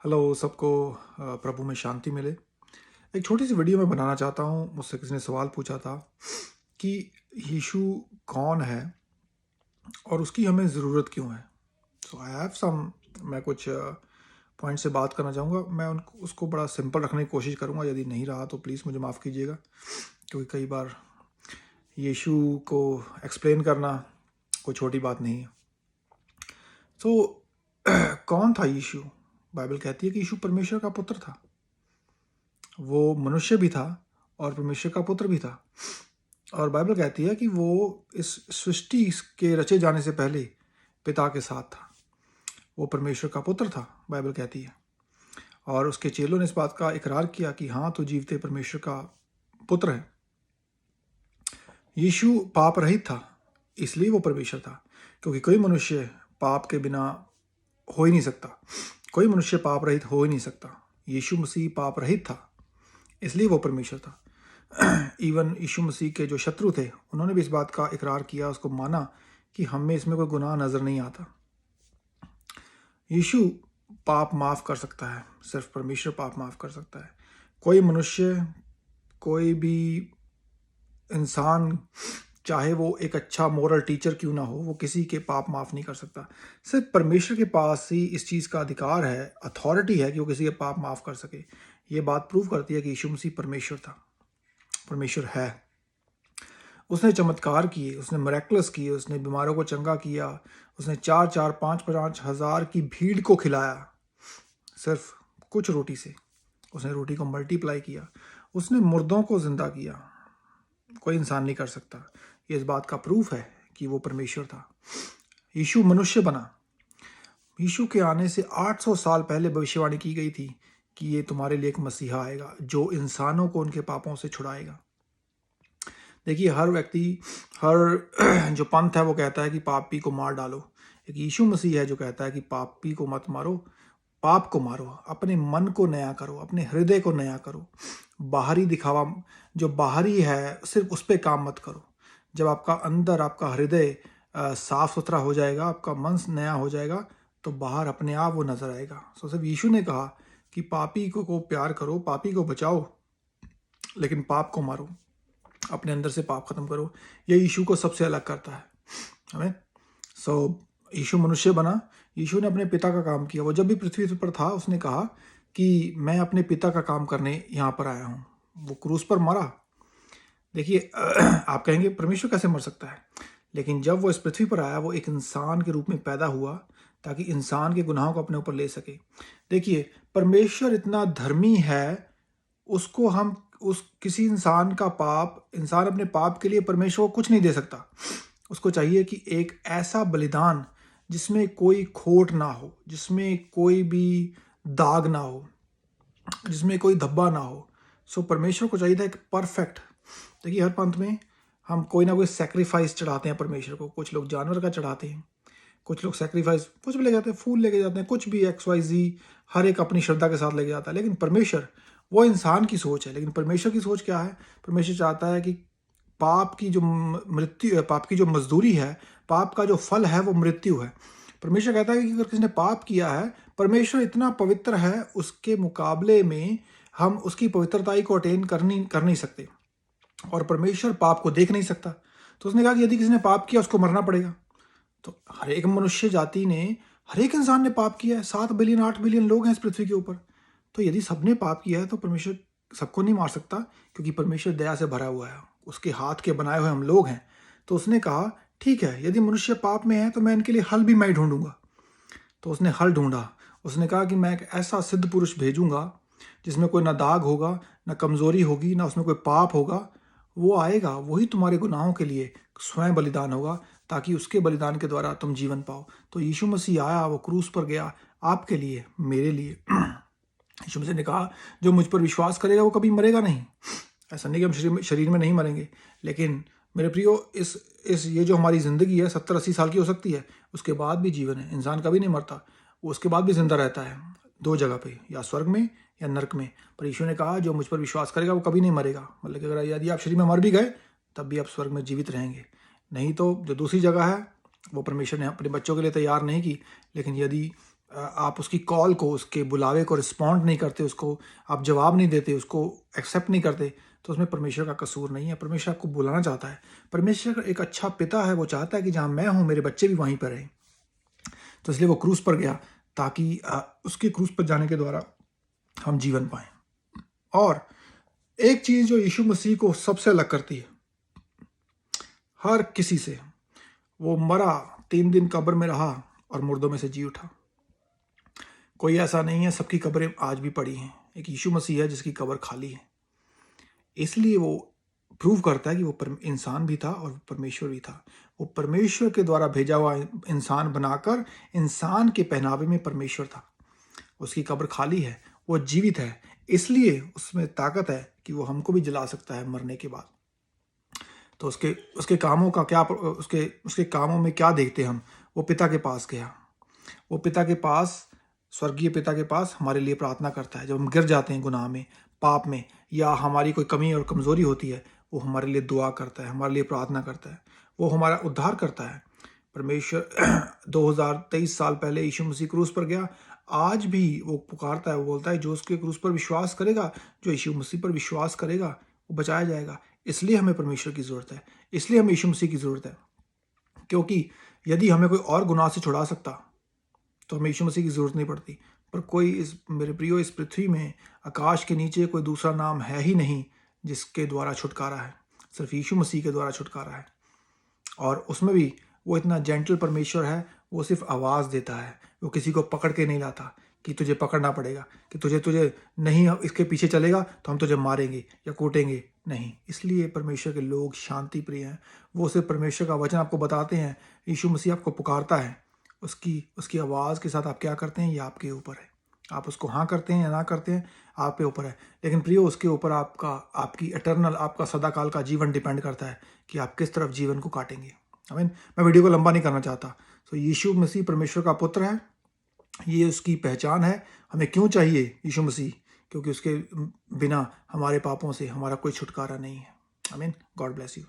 Hello सबको। प्रभु में शांति मिले। एक छोटी सी वीडियो मैं बनाना चाहता हूँ। मुझसे किसी ने सवाल पूछा था कि यीशु कौन है और उसकी हमें ज़रूरत क्यों है। सो आई हैव सम, मैं कुछ पॉइंट से बात करना चाहूँगा। मैं उनको उसको बड़ा सिंपल रखने की कोशिश करूँगा। यदि नहीं रहा तो प्लीज़ मुझे माफ़ कीजिएगा, क्योंकि कई बार यीशु को एक्सप्लेन करना कोई छोटी बात नहीं है। तो कौन था यीशु? बाइबल कहती है कि यीशु परमेश्वर का पुत्र था। वो मनुष्य भी था और परमेश्वर का पुत्र भी था। और बाइबल कहती है कि वो इस सृष्टि के रचे जाने से पहले पिता के साथ था। वो परमेश्वर का पुत्र था, बाइबल कहती है। और उसके चेलों ने इस बात का इकरार किया कि हाँ, तो जीवते परमेश्वर का पुत्र है। यीशु पाप रहित था, इसलिए वो परमेश्वर था, क्योंकि कोई मनुष्य पाप के बिना हो ही नहीं सकता। कोई मनुष्य पाप रहित हो ही नहीं सकता। यीशु मसीह पाप रहित था, इसलिए वो परमेश्वर था। इवन यीशु मसीह के जो शत्रु थे, उन्होंने भी इस बात का इकरार किया, उसको माना कि हमें इसमें कोई गुनाह नजर नहीं आता। यीशु पाप माफ कर सकता है, सिर्फ परमेश्वर पाप माफ कर सकता है। कोई मनुष्य, कोई भी इंसान, चाहे वो एक अच्छा मोरल टीचर क्यों ना हो, वो किसी के पाप माफ नहीं कर सकता। सिर्फ परमेश्वर के पास ही इस चीज़ का अधिकार है, अथॉरिटी है कि वो किसी के पाप माफ कर सके। ये बात प्रूव करती है कि यीशु मसीह परमेश्वर था, परमेश्वर है। उसने चमत्कार किए, उसने मिरेकल्स किए, उसने बीमारों को चंगा किया, उसने 4-4, 5-5 हज़ार की भीड़ को खिलाया सिर्फ कुछ रोटी से। उसने रोटी को मल्टीप्लाई किया, उसने मुर्दों को जिंदा किया। कोई इंसान नहीं कर सकता। ये इस बात का प्रूफ है कि वो परमेश्वर था। यीशु मनुष्य बना। यीशु के आने से 800 साल पहले भविष्यवाणी की गई थी कि ये तुम्हारे लिए एक मसीहा आएगा जो इंसानों को उनके पापों से छुड़ाएगा। देखिए, हर व्यक्ति, हर जो पंथ है वो कहता है कि पापी को मार डालो। एक यीशु मसीह है जो कहता है कि पापी को मत मारो, पाप को मारो, अपने मन को नया करो, अपने हृदय को नया करो। बाहरी दिखावा जो बाहरी है, सिर्फ उस पर काम मत करो। जब आपका अंदर, आपका हृदय साफ सुथरा हो जाएगा, आपका मन नया हो जाएगा, तो बाहर अपने आप वो नजर आएगा। सो सिर्फ यीशु ने कहा कि पापी को प्यार करो, पापी को बचाओ, लेकिन पाप को मारो, अपने अंदर से पाप खत्म करो। ये यीशु को सबसे अलग करता है हमें। यीशु मनुष्य बना, यीशु ने अपने पिता का काम किया। वो जब भी पृथ्वी पर था, उसने कहा कि मैं अपने पिता का काम करने यहाँ पर आया हूँ। वो क्रूस पर मरा। देखिए, आप कहेंगे परमेश्वर कैसे मर सकता है, लेकिन जब वो इस पृथ्वी पर आया, वो एक इंसान के रूप में पैदा हुआ ताकि इंसान के गुनाहों को अपने ऊपर ले सके। देखिए, परमेश्वर इतना धर्मी है, उसको हम उस किसी इंसान का पाप, इंसान अपने पाप के लिए परमेश्वर को कुछ नहीं दे सकता। उसको चाहिए कि एक ऐसा बलिदान जिसमें कोई खोट ना हो, जिसमें कोई भी दाग ना हो, जिसमें कोई धब्बा ना हो। सो परमेश्वर को चाहिए था एक परफेक्ट। देखिए, हर पंथ में हम कोई ना कोई सेक्रीफाइस चढ़ाते हैं परमेश्वर को। कुछ लोग जानवर का चढ़ाते हैं, कुछ लोग सेक्रीफाइस कुछ भी ले जाते हैं, फूल लेके जाते हैं, कुछ भी XYZ, हर एक अपनी श्रद्धा के साथ लेके जाता है। लेकिन परमेश्वर, वो इंसान की सोच है, लेकिन परमेश्वर की सोच क्या है? परमेश्वर चाहता है कि पाप की जो मृत्यु है, पाप की जो मजदूरी है, पाप का जो फल है, वो मृत्यु है। परमेश्वर कहता है कि अगर किसी ने पाप किया है, परमेश्वर इतना पवित्र है, उसके मुकाबले में हम उसकी पवित्रताई को अटेन कर नहीं सकते। और परमेश्वर पाप को देख नहीं सकता। तो उसने कहा कि यदि किसी ने पाप किया, उसको मरना पड़ेगा। तो हर एक मनुष्य जाति ने, हर एक इंसान ने पाप किया है। 7 बिलियन 8 बिलियन लोग हैं इस पृथ्वी के ऊपर। तो यदि सबने पाप किया है, तो परमेश्वर सबको नहीं मार सकता, क्योंकि परमेश्वर दया से भरा हुआ है। उसके हाथ के बनाए हुए हम लोग हैं। तो उसने कहा, ठीक है, यदि मनुष्य पाप में है, तो मैं इनके लिए हल भी मैं ढूंढूंगा। तो उसने हल ढूंढा। उसने कहा कि मैं एक ऐसा सिद्ध पुरुष भेजूंगा जिसमें कोई ना दाग होगा, ना कमजोरी होगी, ना उसमें कोई पाप होगा। वो आएगा, वही तुम्हारे गुनाहों के लिए स्वयं बलिदान होगा, ताकि उसके बलिदान के द्वारा तुम जीवन पाओ। तो यीशु मसीह आया, वो क्रूस पर गया, आपके लिए, मेरे लिए। यीशु मसीह ने कहा, जो मुझ पर विश्वास करेगा वो कभी मरेगा नहीं। ऐसा नहीं कि हम शरीर में नहीं मरेंगे, लेकिन मेरे प्रियो, इस ये जो हमारी ज़िंदगी है 70-80 साल की हो सकती है, उसके बाद भी जीवन है। इंसान कभी नहीं मरता, वो उसके बाद भी जिंदा रहता है, 2 जगह पे, या स्वर्ग में या नरक में। पर यीशु ने कहा, जो मुझ पर विश्वास करेगा वो कभी नहीं मरेगा। मतलब कि अगर यदि आप शरीर में मर भी गए, तब भी आप स्वर्ग में जीवित रहेंगे। नहीं तो जो दूसरी जगह है, वो परमेश्वर ने अपने बच्चों के लिए तैयार नहीं की। लेकिन यदि आप उसकी कॉल को, उसके बुलावे को रिस्पॉन्ड नहीं करते, उसको आप जवाब नहीं देते, उसको एक्सेप्ट नहीं करते, तो उसमें परमेश्वर का कसूर नहीं है। परमेश्वर आपको बुलाना चाहता है। परमेश्वर एक अच्छा पिता है, वो चाहता है कि जहाँ मैं हूँ मेरे बच्चे भी वहीं पर रहें। तो इसलिए वो क्रूस पर गया ताकि उसके क्रूस पर जाने के द्वारा हम जीवन पाएं। और एक चीज़ जो यीशु मसीह को सबसे अलग करती है हर किसी से, वो मरा, 3 दिन कब्र में रहा और मुर्दों में से जी उठा। कोई ऐसा नहीं है, सबकी कब्रें आज भी पड़ी हैं। एक यीशु मसीह है जिसकी कब्र खाली है। इसलिए वो प्रूव करता है कि वो इंसान भी था और परमेश्वर भी था। वो परमेश्वर के द्वारा भेजा हुआ इंसान बनाकर इंसान के पहनावे में परमेश्वर था। उसकी कब्र खाली है, वो जीवित है, इसलिए उसमें ताकत है कि वो हमको भी जला सकता है मरने के बाद। तो उसके कामों का क्या, उसके कामों में क्या देखते हम? वो पिता के पास गया, वो पिता के पास, स्वर्गीय पिता के पास हमारे लिए प्रार्थना करता है। जब हम गिर जाते हैं गुनाह में, पाप में, या हमारी कोई कमी और कमज़ोरी होती है, वो हमारे लिए दुआ करता है, हमारे लिए प्रार्थना करता है, वो हमारा उद्धार करता है। परमेश्वर 2023 साल पहले यीशु मसीह क्रूस पर गया, आज भी वो पुकारता है, वो बोलता है जो उसके क्रूस पर विश्वास करेगा, जो यीशु मसीह पर विश्वास करेगा, वो बचाया जाएगा। इसलिए हमें परमेश्वर की ज़रूरत है, इसलिए हमें यीशु मसीह की ज़रूरत है। क्योंकि यदि हमें कोई और गुनाह से छुड़ा सकता तो हमें यीशु मसीह की ज़रूरत नहीं पड़ती। पर कोई, इस मेरे प्रियो, इस पृथ्वी में आकाश के नीचे कोई दूसरा नाम है ही नहीं जिसके द्वारा छुटकारा है। सिर्फ यीशु मसीह के द्वारा छुटकारा है। और उसमें भी वो इतना जेंटल परमेश्वर है, वो सिर्फ आवाज़ देता है, वो किसी को पकड़ के नहीं लाता कि तुझे पकड़ना पड़ेगा, कि तुझे नहीं इसके पीछे चलेगा तो हम तुझे मारेंगे या कूटेंगे। नहीं, इसलिए परमेश्वर के लोग शांति प्रिय हैं। वो सिर्फ परमेश्वर का वचन आपको बताते हैं। यीशु मसीह आपको पुकारता है, उसकी आवाज़ के साथ आप क्या करते हैं ये आपके ऊपर है। आप उसको हाँ करते हैं या ना करते हैं, आप पे ऊपर है। लेकिन प्रियो, उसके ऊपर आपकी एटर्नल, आपका सदाकाल का जीवन डिपेंड करता है कि आप किस तरफ जीवन को काटेंगे। आमीन। मैं वीडियो को लंबा नहीं करना चाहता। तो यीशु मसीह परमेश्वर का पुत्र है, ये उसकी पहचान है। हमें क्यों चाहिए यीशु मसीह? क्योंकि उसके बिना हमारे पापों से हमारा कोई छुटकारा नहीं है। आमीन। God bless you.